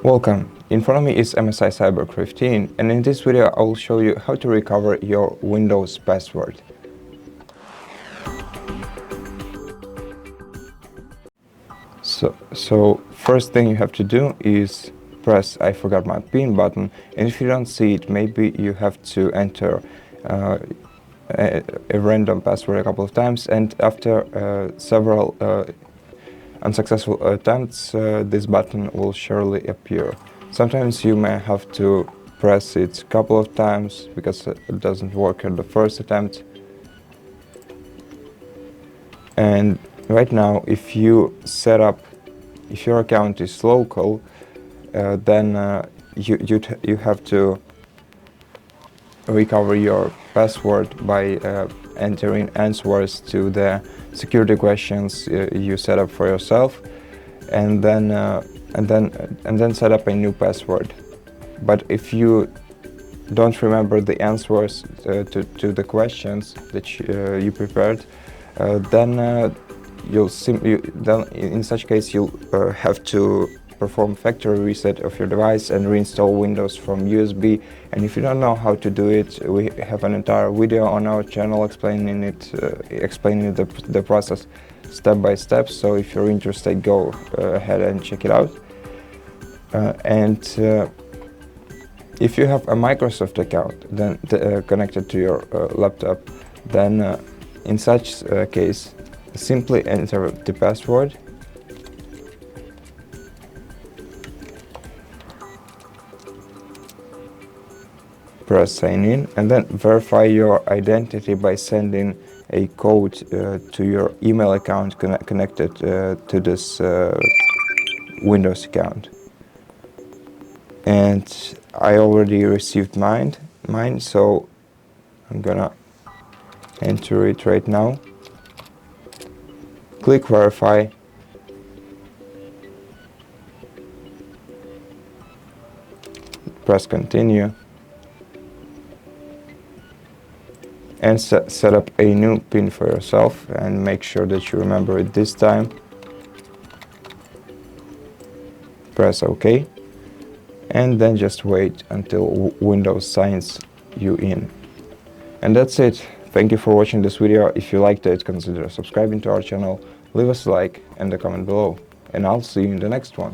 Welcome. In front of me is MSI Cyborg 15, and in this video I will show you how to recover your Windows password. So first thing you have to do is press I forgot my PIN button, and if you don't see it, maybe you have to enter a random password a couple of times, and after several unsuccessful attempts, this button will surely appear. Sometimes you may have to press it a couple of times because it doesn't work at the first attempt. And right now, if your account is local, then you have to recover your password by entering answers to the security questions you set up for yourself, and then set up a new password. But if you don't remember the answers to the questions that you prepared, then in such case you'll have to perform factory reset of your device and reinstall Windows from USB. And if you don't know how to do it, we have an entire video on our channel explaining the process step by step. So if you're interested, go ahead and check it out. If you have a Microsoft account then connected to your laptop, then in such case simply enter the password. Press sign in, and then verify your identity by sending a code to your email account connected to this Windows account. And I already received mine, so I'm gonna enter it right now. Click verify. Press continue. And set up a new PIN for yourself, and make sure that you remember it this time. Press OK, and then just wait until Windows signs you in. And that's it. Thank you for watching this video. If you liked it, consider subscribing to our channel, leave us a like and a comment below, and I'll see you in the next one.